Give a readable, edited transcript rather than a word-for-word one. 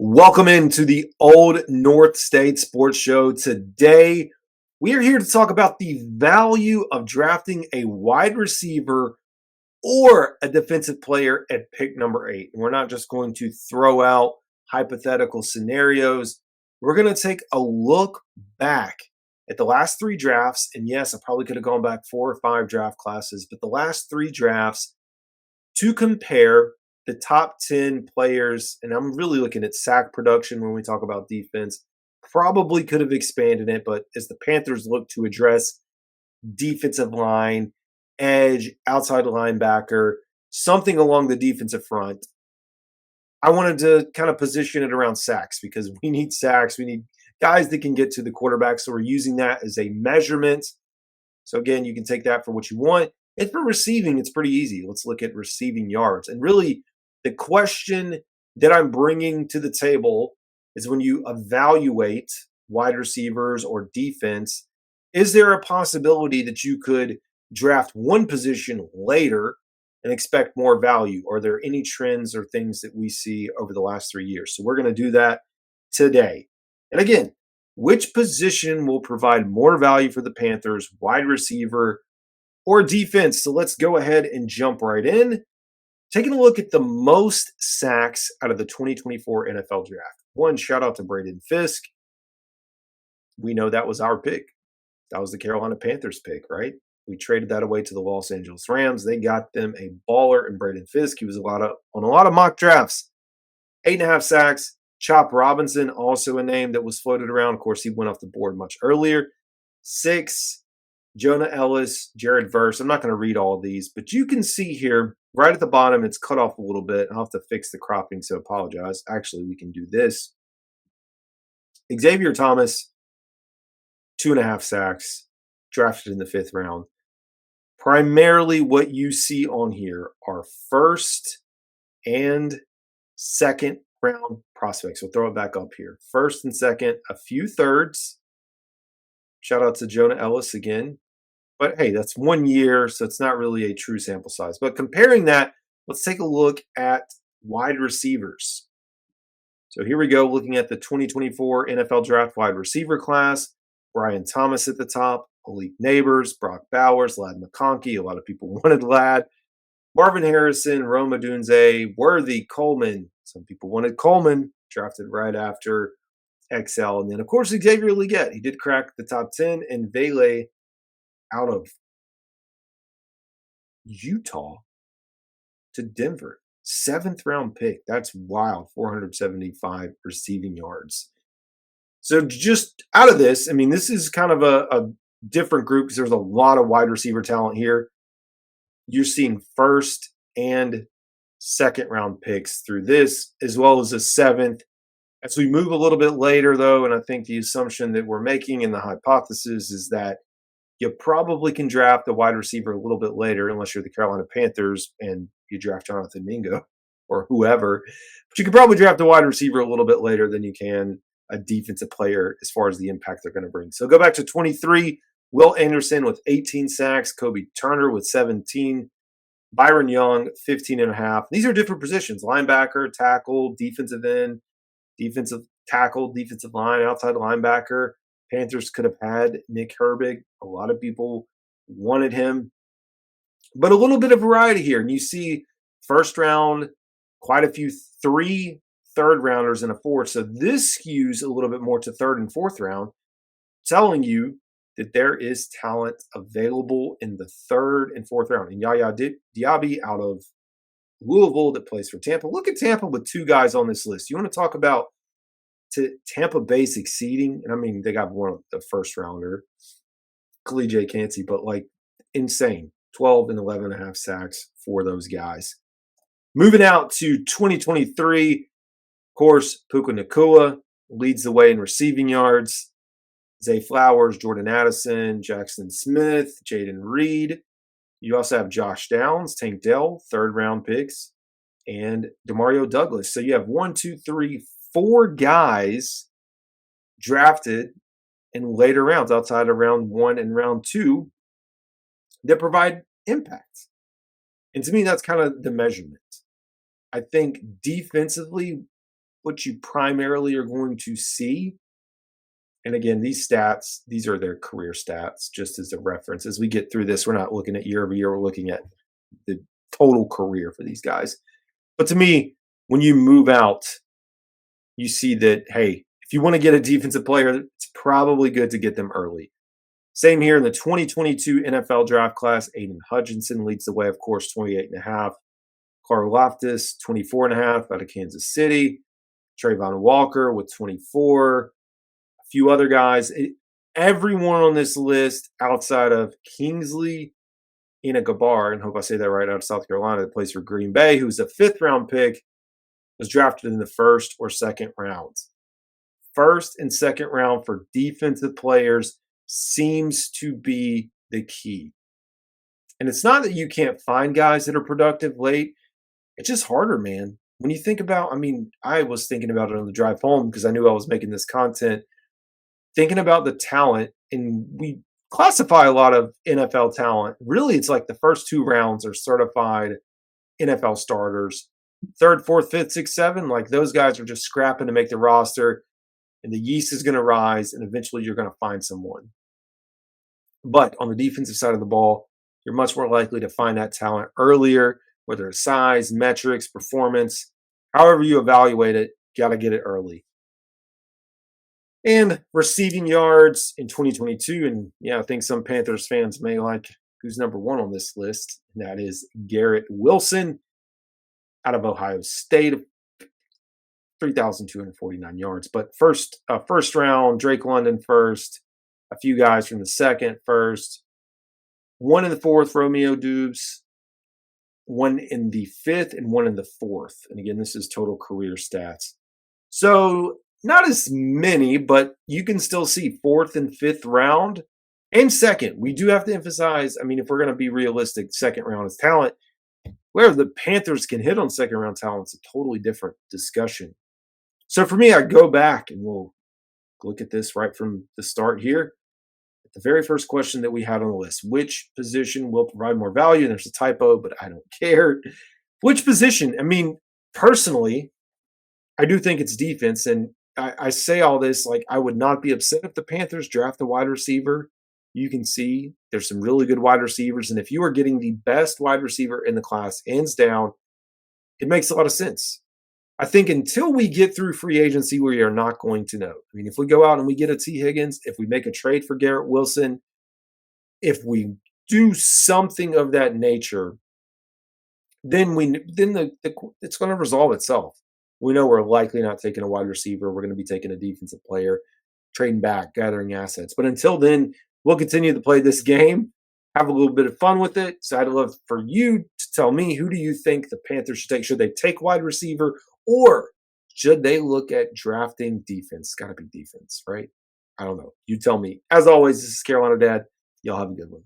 Welcome into the Old North State Sports Show. Today, we are here to talk about the value of drafting a wide receiver or a defensive player at pick number 8. And we're not just going to throw out hypothetical scenarios. We're going to take a look back at the last 3 drafts. And yes, I probably could have gone back 4 or 5 draft classes, but the last 3 drafts to compare the top 10 players, and I'm really looking at sack production when we talk about defense. Probably could have expanded it, but as the Panthers look to address defensive line, edge, outside linebacker, something along the defensive front, I wanted to kind of position it around sacks because we need sacks. We need guys that can get to the quarterback. So we're using that as a measurement. So again, you can take that for what you want. And for receiving, it's pretty easy. Let's look at receiving yards. And really, the question that I'm bringing to the table is when you evaluate wide receivers or defense, is there a possibility that you could draft one position later and expect more value? Are there any trends or things that we see over the last 3 years? So we're going to do that today. And again, which position will provide more value for the Panthers, wide receiver or defense? So let's go ahead and jump right in. Taking a look at the most sacks out of the 2024 NFL Draft. One, shout out to Braden Fisk. We know that was our pick. That was the Carolina Panthers pick, right? We traded that away to the Los Angeles Rams. They got them a baller in Braden Fisk. He was on a lot of mock drafts. 8.5 sacks. Chop Robinson, also a name that was floated around. Of course, he went off the board much earlier. 6. Jonah Ellis, Jared Verse. I'm not going to read all of these, but you can see here, right at the bottom, it's cut off a little bit. I'll have to fix the cropping, so apologize. Actually, we can do this. Xavier Thomas, 2.5 sacks, drafted in the 5th round. Primarily what you see on here are first and second round prospects. We'll throw it back up here. First and second, a few thirds. Shout out to Jonah Ellis again. But hey, that's 1 year, so it's not really a true sample size. But comparing that, let's take a look at wide receivers. So here we go, looking at the 2024 NFL Draft wide receiver class. Brian Thomas at the top, Malik Neighbors, Brock Bowers, Lad McConkey. A lot of people wanted Lad. Marvin Harrison, Rome Odunze, Worthy, Coleman. Some people wanted Coleman, drafted right after XL. And then, of course, Xavier Legette. He did crack the top 10. And Vele out of Utah to Denver. 7th round pick. That's wild. 475 receiving yards. So just out of this, I mean, this is kind of a different group because there's a lot of wide receiver talent here. You're seeing first and second round picks through this, as well as a 7th. As we move a little bit later, though, and I think the assumption that we're making and the hypothesis is that you probably can draft a wide receiver a little bit later, unless you're the Carolina Panthers and you draft Jonathan Mingo or whoever. But you can probably draft a wide receiver a little bit later than you can a defensive player as far as the impact they're going to bring. So go back to 23. Will Anderson with 18 sacks. Kobe Turner with 17. Byron Young, 15.5. These are different positions. Linebacker, tackle, defensive end, defensive tackle, defensive line, outside linebacker. Panthers could have had Nick Herbig. A lot of people wanted him. But a little bit of variety here. And you see first round, quite a few 3 third rounders and a 4th. So this skews a little bit more to 3rd and 4th round, telling you that there is talent available in the 3rd and 4th round. And Yaya Diaby out of Louisville that plays for Tampa. Look at Tampa with 2 guys on this list. You want to talk about Tampa Bay succeeding? And I mean, they got one of the first rounder, Khalid J. Cansey, but like insane. 12 and 11.5 sacks for those guys. Moving out to 2023, of course, Puka Nacua leads the way in receiving yards. Zay Flowers, Jordan Addison, Jackson Smith, Jaden Reed. You also have Josh Downs, Tank Dell, 3rd round picks, and Demario Douglas. So you have 4 guys drafted in later rounds outside of round 1 and round 2 that provide impact. And to me, that's kind of the measurement. I think defensively, what you primarily are going to see. And again, these stats, these are their career stats, just as a reference. As we get through this, we're not looking at year over year, we're looking at the total career for these guys. But to me, when you move out, you see that, hey, if you want to get a defensive player, it's probably good to get them early. Same here in the 2022 NFL draft class. Aiden Hutchinson leads the way, of course, 28 and a half. Carl Loftus, 24 and a half out of Kansas City. Trayvon Walker with 24. A few other guys. Everyone on this list outside of Kingsley Inagabar, and hope I say that right, out of South Carolina, that plays for Green Bay, who's a fifth-round pick, was drafted in the first or second rounds. First and second round for defensive players seems to be the key. And it's not that you can't find guys that are productive late. It's just harder, man. When you think about, I mean, I was thinking about it on the drive home because I knew I was making this content, thinking about the talent, and we classify a lot of NFL talent. Really, it's like the first two rounds are certified NFL starters. Third, fourth, fifth, sixth, seven, like those guys are just scrapping to make the roster, and the yeast is going to rise, and eventually you're going to find someone. But on the defensive side of the ball, you're much more likely to find that talent earlier, whether it's size, metrics, performance, however you evaluate it, got to get it early. And receiving yards in 2022, and yeah, I think some Panthers fans may like who's number one on this list, and that is Garrett Wilson out of Ohio State, 3,249 yards. But first round, Drake London first, a few guys from the second first, one in the fourth, Romeo Dubes, one in the fifth, and one in the fourth. And again, this is total career stats. So not as many, but you can still see fourth and fifth round and second. We do have to emphasize, I mean, if we're going to be realistic, second round is talent. Where the Panthers can hit on second round talent is a totally different discussion. So for me, I go back and we'll look at this right from the start here. The very first question that we had on the list, which position will provide more value? And there's a typo, but I don't care. Which position? I mean, personally, I do think it's defense. And I say all this like I would not be upset if the Panthers draft a wide receiver. You can see there's some really good wide receivers. And if you are getting the best wide receiver in the class, hands down, it makes a lot of sense. I think until we get through free agency, we are not going to know. I mean, if we go out and we get a T. Higgins, if we make a trade for Garrett Wilson, if we do something of that nature, then it's going to resolve itself. We know we're likely not taking a wide receiver. We're going to be taking a defensive player, trading back, gathering assets. But until then, we'll continue to play this game, have a little bit of fun with it. So I'd love for you to tell me, who do you think the Panthers should take? Should they take wide receiver, or should they look at drafting defense? It's got to be defense, right? I don't know. You tell me. As always, this is Carolina Dad. Y'all have a good one.